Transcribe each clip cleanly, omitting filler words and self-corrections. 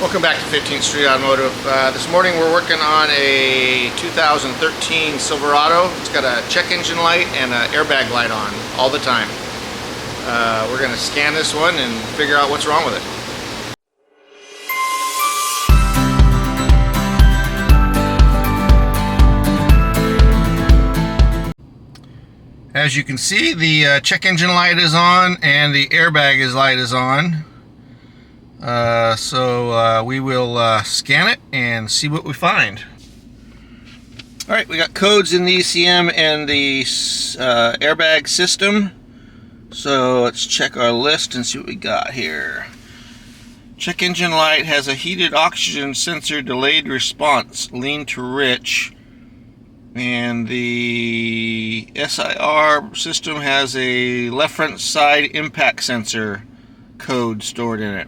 Welcome back to 15th Street Automotive. This morning we're working on a 2013 Silverado. It's got a check engine light and an airbag light on all the time. We're going to scan this one and figure out what's wrong with it. As you can see, the check engine light is on and the airbag light is on. So we will scan it and see what we find. Alright, we got codes in the ECM and the airbag system. So let's check our list and see what we got here. Check engine light has a heated oxygen sensor delayed response, lean to rich. And the SIR system has a left front side impact sensor code stored in it.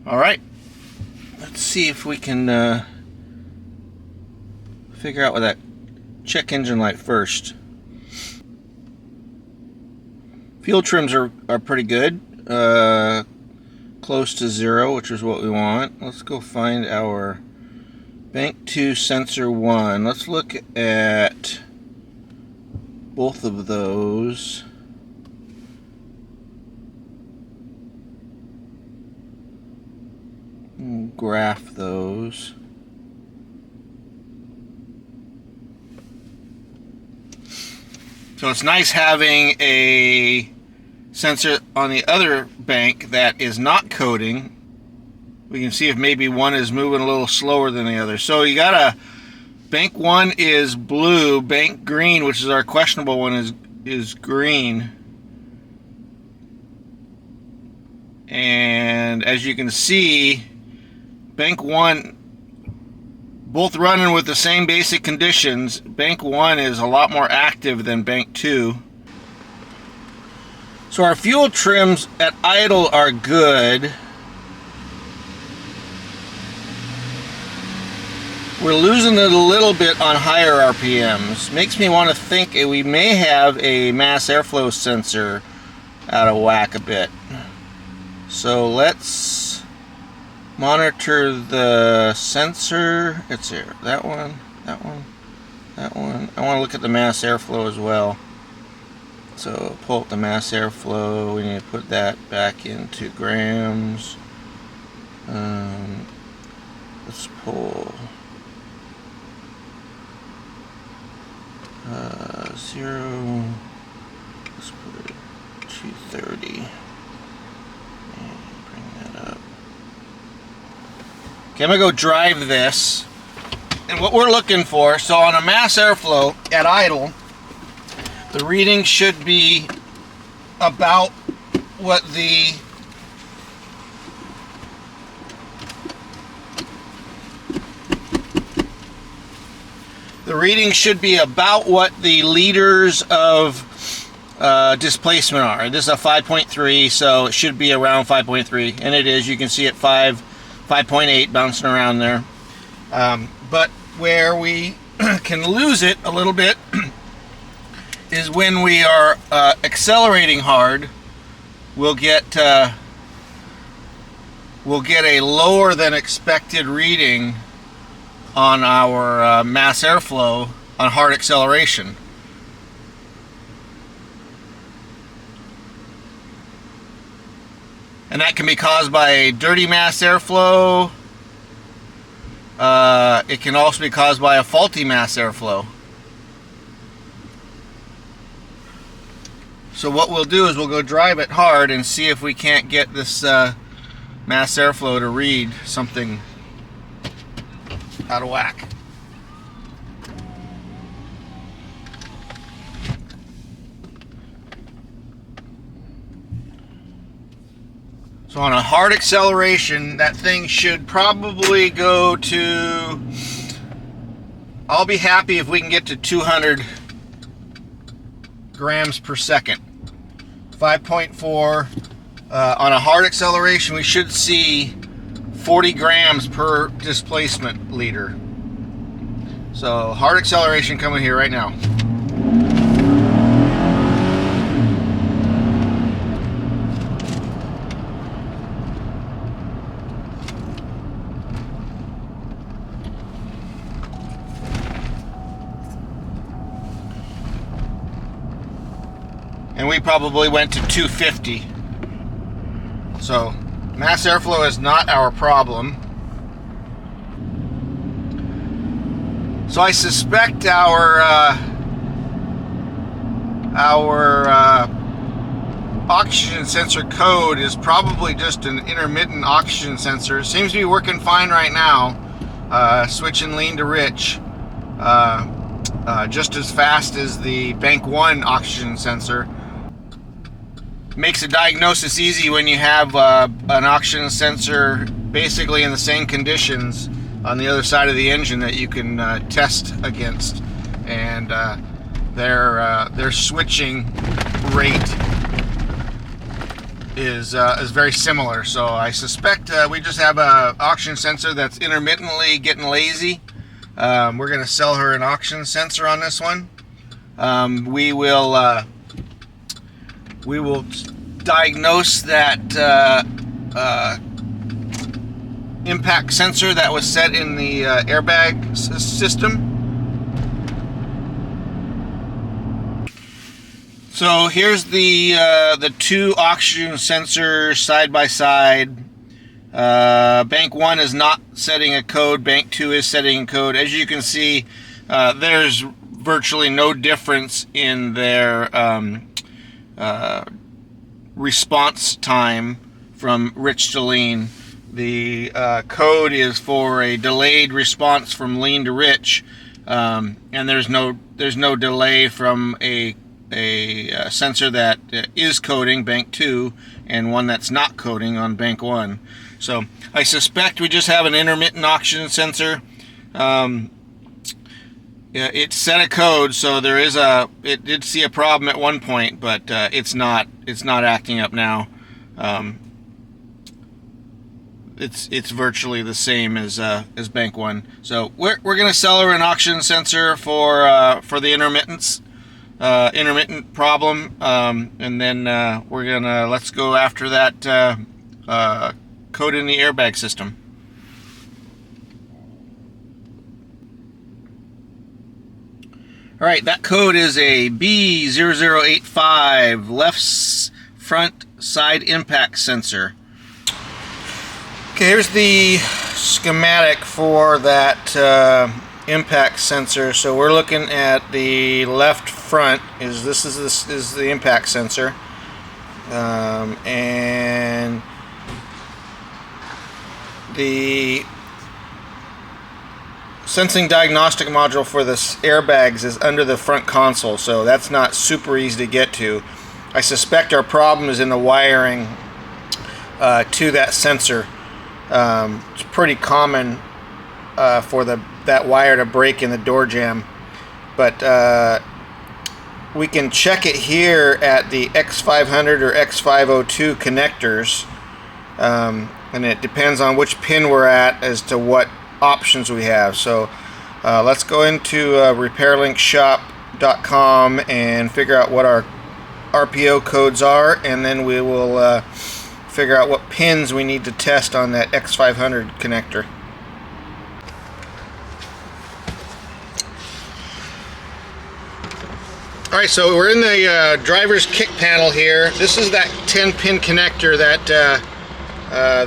Alright, let's see if we can figure out with that check engine light first. Fuel trims are pretty good, close to 0, which is what we want. Let's go find our Bank 2 sensor 1. Let's look at both of those. We'll graph those. So it's nice having a sensor on the other bank that is not coding. We can see if maybe one is moving a little slower than the other. So you got a bank 1 is blue, bank green, which is our questionable one, is green. And as you can see, bank 1, both running with the same basic conditions. Bank 1 is a lot more active than bank 2. So our fuel trims at idle are good. We're losing it a little bit on higher RPMs. Makes me want to think we may have a mass airflow sensor out of whack a bit. So let's monitor the sensor. It's here. That one, that one, that one. I want to look at the mass airflow as well. So pull up the mass airflow. We need to put that back into grams. Let's pull 0. Let's put it 230. Okay, I'm going to go drive this, and what we're looking for, so on a mass airflow at idle, the reading should be about what the liters of displacement are. This is a 5.3, so it should be around 5.3, and it is. You can see it 5.8 bouncing around there. But where we can lose it a little bit is when we are accelerating hard. We'll get a lower than expected reading on our mass airflow on hard acceleration. And that can be caused by a dirty mass airflow. It can also be caused by a faulty mass airflow. So what we'll do is we'll go drive it hard and see if we can't get this mass airflow to read something out of whack. So on a hard acceleration, that thing should probably go to, I'll be happy if we can get to 200 grams per second. 5.4. On a hard acceleration, we should see 40 grams per displacement liter. So hard acceleration coming here right now. and we probably went to 250. So mass airflow is not our problem. So I suspect our oxygen sensor code is probably just an intermittent oxygen sensor. Seems to be working fine right now. Switching lean to rich just as fast as the Bank 1 oxygen sensor. Makes a diagnosis easy when you have an oxygen sensor basically in the same conditions on the other side of the engine that you can test against, and their switching rate is very similar. So I suspect we just have a oxygen sensor that's intermittently getting lazy. We're going to sell her an oxygen sensor on this one. We will diagnose that impact sensor that was set in the airbag system. So here's the two oxygen sensors side by side. Bank 1 is not setting a code. Bank 2 is setting a code. As you can see, there's virtually no difference in their response time from rich to lean. The code is for a delayed response from lean to rich, and there's no delay from a sensor that is coding, Bank 2, and one that's not coding on Bank 1. So I suspect we just have an intermittent oxygen sensor. It set a code, so it did see a problem at one point, but it's not acting up now. It's virtually the same as Bank 1. So we're going to sell her an oxygen sensor for the intermittent problem, and then let's go after that code in the airbag system. All right, that code is a B0085 left front side impact sensor. Okay, here's the schematic for that impact sensor. So we're looking at the left front. This is the impact sensor, and the sensing diagnostic module for this airbags is under the front console, so that's not super easy to get to. I suspect our problem is in the wiring to that sensor. It's pretty common for that wire to break in the door jamb, but we can check it here at the X500 or X502 connectors, and it depends on which pin we're at as to what options we have. So let's go into repairlinkshop.com and figure out what our RPO codes are, and then we will figure out what pins we need to test on that X500 connector. Alright, so we're in the driver's kick panel here. This is that 10-pin connector that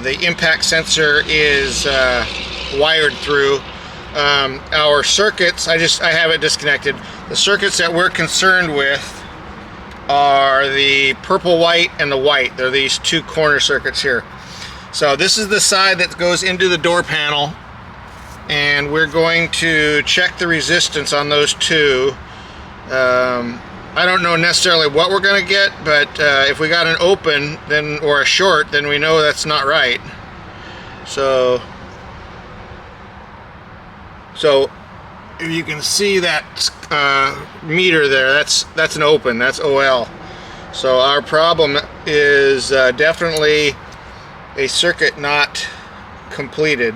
the impact sensor is wired through. Our circuits, I have it disconnected. The circuits that we're concerned with are the purple, white, and the white. They're these two corner circuits here. So this is the side that goes into the door panel, and we're going to check the resistance on those two. I don't know necessarily what we're going to get, but if we got an open or a short, then we know that's not right. So if you can see that meter there, that's an open, that's OL. So our problem is definitely a circuit not completed.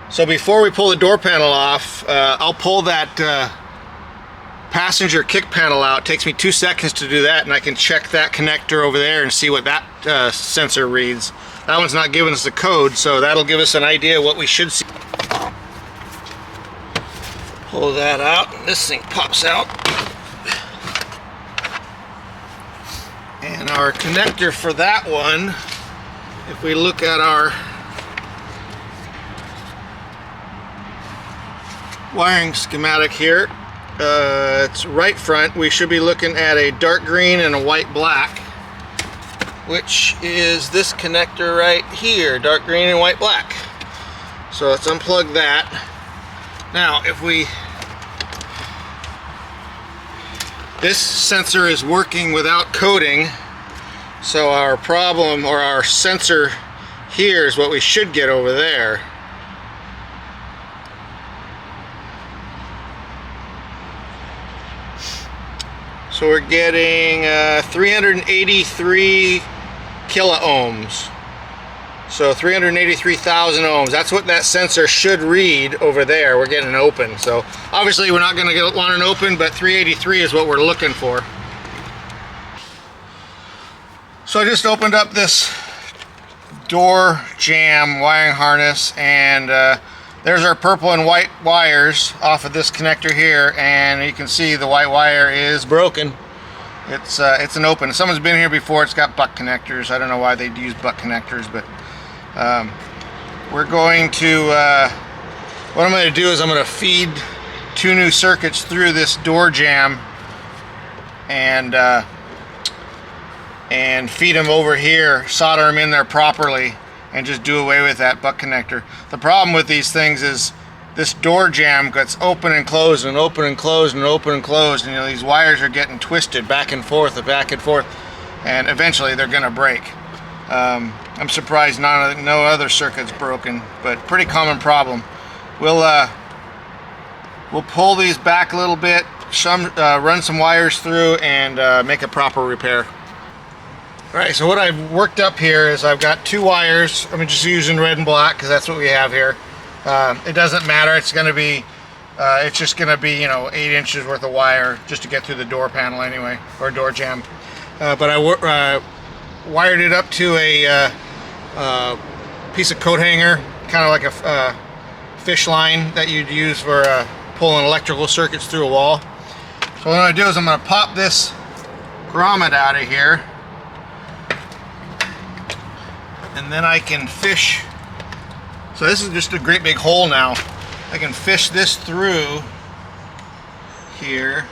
So before we pull the door panel off, I'll pull that passenger kick panel out. It takes me 2 seconds to do that, and I can check that connector over there and see what that sensor reads. That one's not giving us the code, so that'll give us an idea what we should see. Pull that out, and this thing pops out. And our connector for that one, if we look at our wiring schematic here, it's right front. We should be looking at a dark green and a white black, which is this connector right here, dark green and white black. So let's unplug that. Now this sensor is working without coding, so our problem, or our sensor here, is what we should get over there. So we're getting 383 kiloohms. So 383,000 ohms. That's what that sensor should read over there. We're getting an open. So obviously we're not going to want an open, but 383 is what we're looking for. So I just opened up this door jamb wiring harness, and there's our purple and white wires off of this connector here, and you can see the white wire is broken. It's an open. Someone's been here before. It's got butt connectors. I don't know why they'd use butt connectors, but we're going to, what I'm going to do is I'm going to feed 2 new circuits through this door jamb and feed them over here, solder them in there properly, and just do away with that butt connector. The problem with these things is this door jamb gets open and closed and open and closed and open and closed, and these wires are getting twisted back and forth and back and forth, and eventually they're going to break. I'm surprised no other circuit's broken, but pretty common problem. We'll pull these back a little bit, run some wires through, and make a proper repair. Alright, so what I've worked up here is I've got 2 wires. I'm just using red and black because that's what we have here. It doesn't matter. It's going to be, it's just going to be, 8 inches worth of wire just to get through the door panel anyway, or door jamb. But I wired it up to a piece of coat hanger, kind of like a fish line that you'd use for pulling electrical circuits through a wall. So what I'm going to do is I'm going to pop this grommet out of here, and then I can fish. So this is just a great big hole now. I can fish this through here.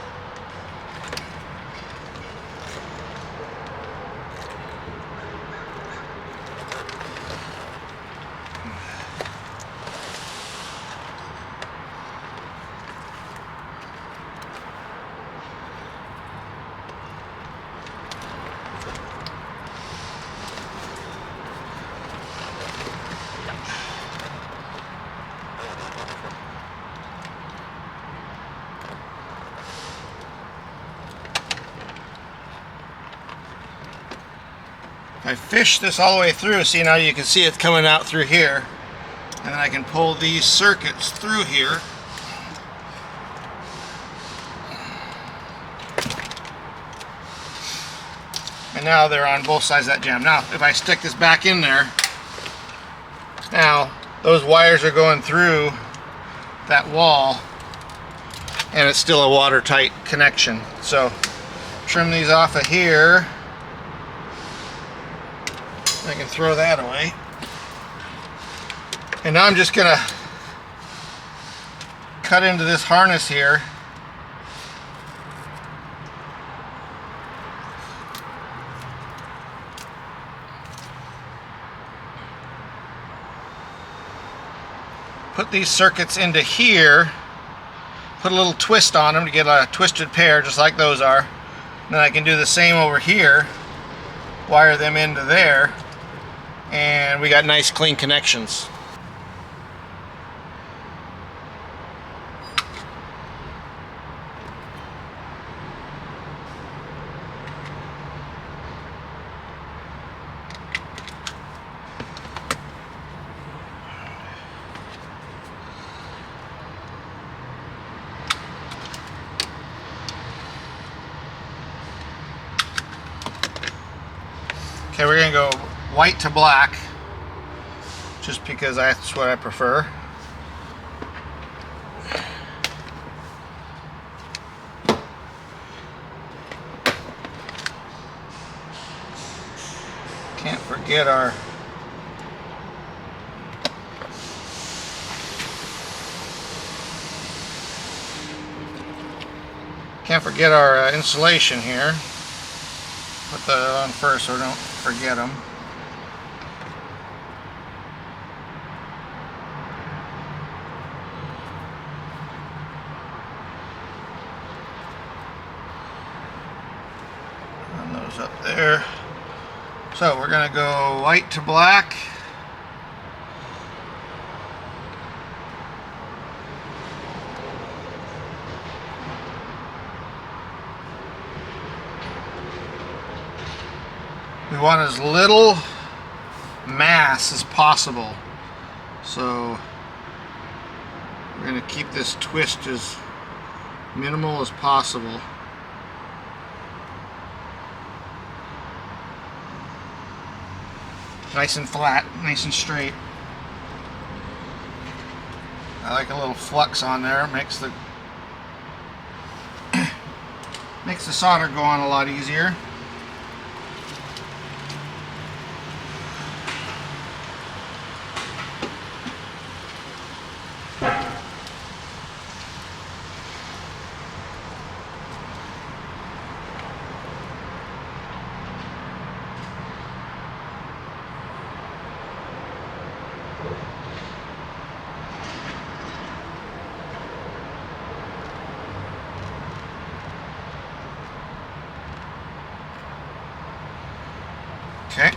I fish this all the way through. See, now you can see it's coming out through here, and then I can pull these circuits through here. And now they're on both sides of that jamb. Now if I stick this back in there, now those wires are going through that wall, and it's still a watertight connection. So trim these off of here. I can throw that away. And now I'm just going to cut into this harness here. Put these circuits into here. Put a little twist on them to get a twisted pair, just like those are. And then I can do the same over here. Wire them into there. And we got nice clean connections. Okay, we're going to go white to black, just because that's what I prefer. forget our insulation here. Put that on first so don't forget them. Run those up there. So we're going to go white to black. We want as little mass as possible, so we're going to keep this twist as minimal as possible. Nice and flat, nice and straight. I like a little flux on there, makes the solder go on a lot easier. Okay.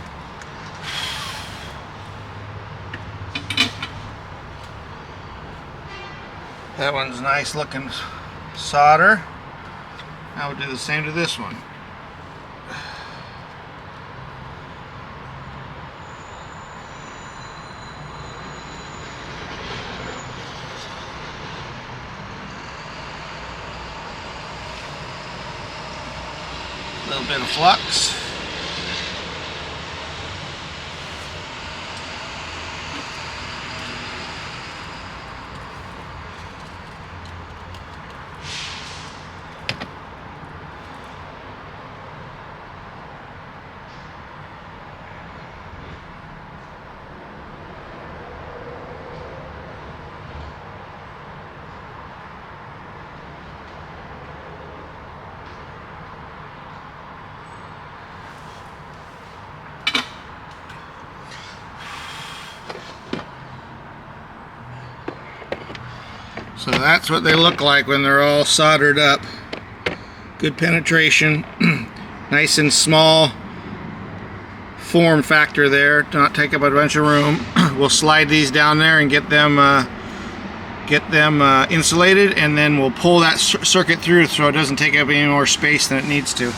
That one's nice looking solder. Now we'll do the same to this one. A little bit of flux. So that's what they look like when they're all soldered up. Good penetration, nice and small form factor there, to not take up a bunch of room. We'll slide these down there and get them insulated, and then we'll pull that circuit through so it doesn't take up any more space than it needs to.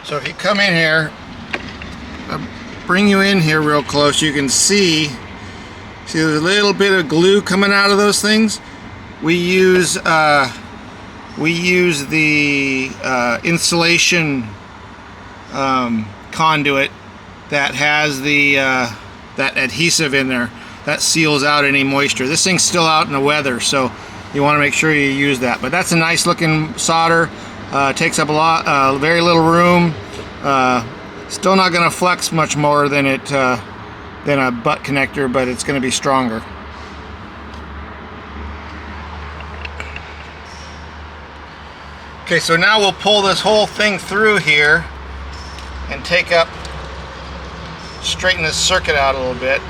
So if you come in here, I'll bring you in here real close, you can see there's a little bit of glue coming out of those things. We use the insulation conduit that has the that adhesive in there that seals out any moisture. This thing's still out in the weather, so you want to make sure you use that. But that's a nice looking solder. Takes up a lot, very little room. Still not going to flex much more than a butt connector, but it's going to be stronger. Okay, so now we'll pull this whole thing through here and straighten this circuit out a little bit.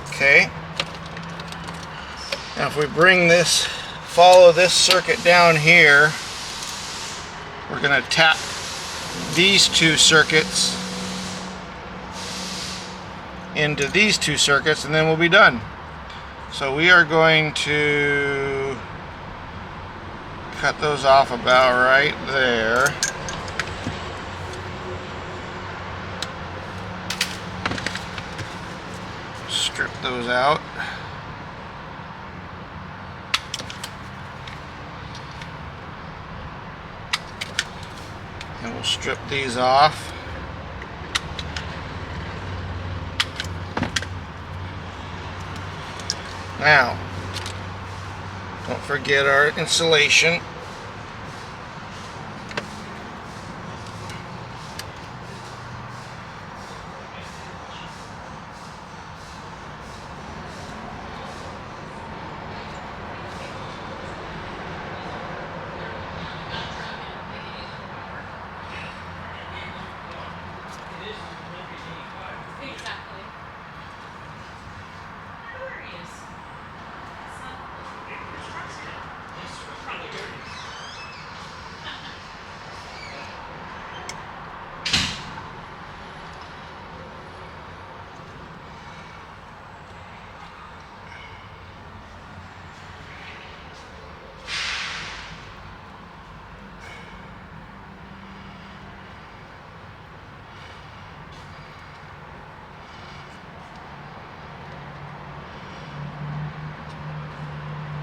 Okay. Now if we follow this circuit down here, we're going to tap these two circuits into these two circuits, and then we'll be done. So we are going to cut those off about right there. Strip those out. And we'll strip these off. Now, don't forget our insulation.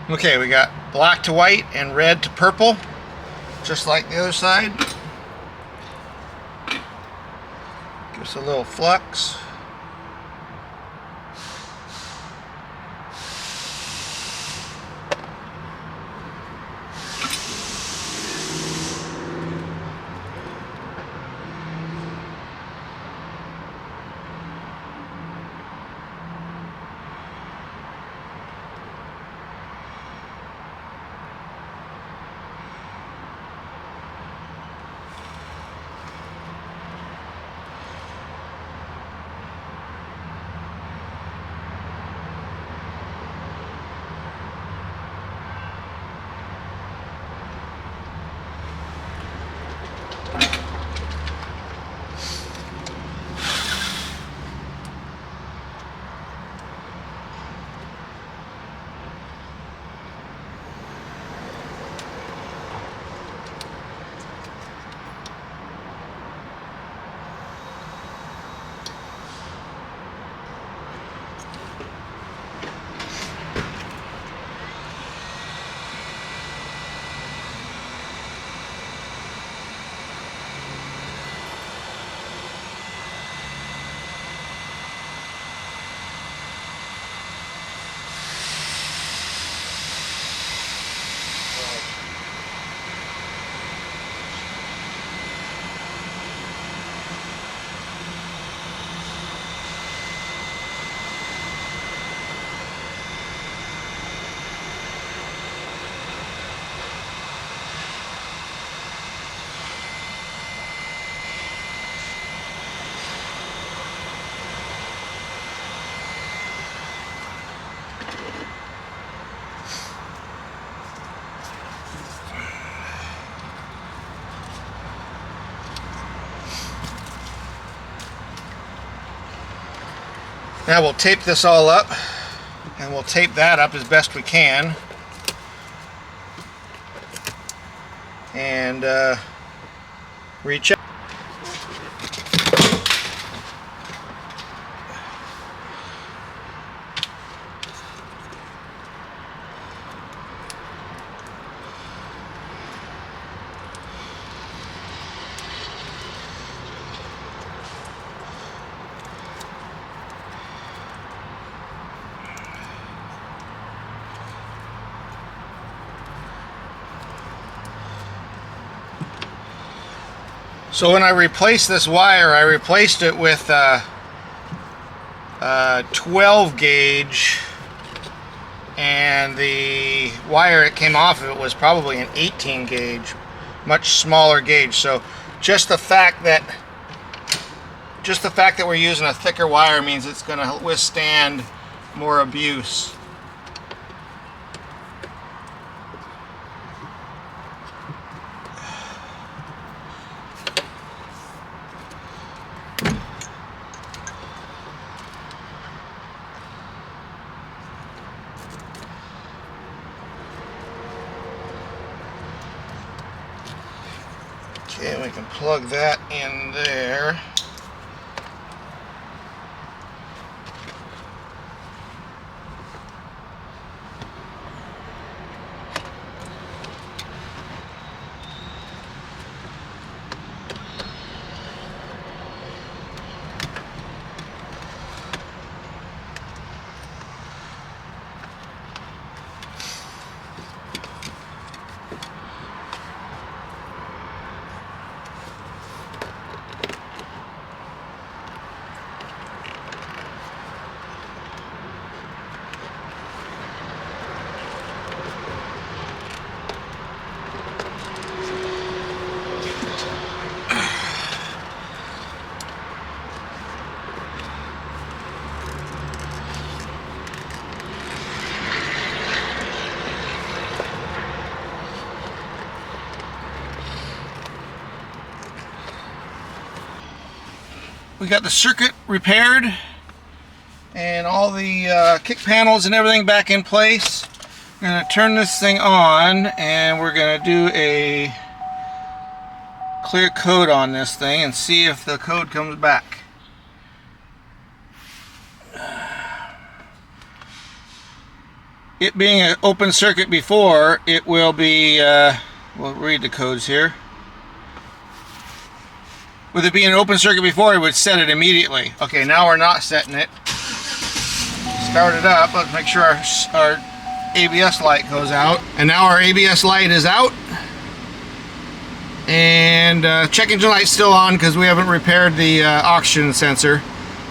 Okay, we got black to white and red to purple, just like the other side. Give us a little flux. Now we'll tape this all up, and we'll tape that up as best we can. And recheck. So when I replaced this wire, I replaced it with a 12 gauge, and the wire it came off of it was probably an 18 gauge, much smaller gauge. So just the fact that we're using a thicker wire means it's going to withstand more abuse. Okay, we can plug that in there. We got the circuit repaired and all the kick panels and everything back in place. We're going to turn this thing on and we're going to do a clear code on this thing and see if the code comes back. It being an open circuit before, it will be, we'll read the codes here. With it being an open circuit before, it would set it immediately. Okay, now we're not setting it. Start it up. Let's make sure our ABS light goes out. And now our ABS light is out. And check engine light's still on because we haven't repaired the oxygen sensor.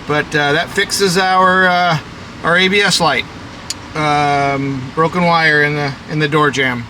But that fixes our ABS light. Broken wire in the door jamb.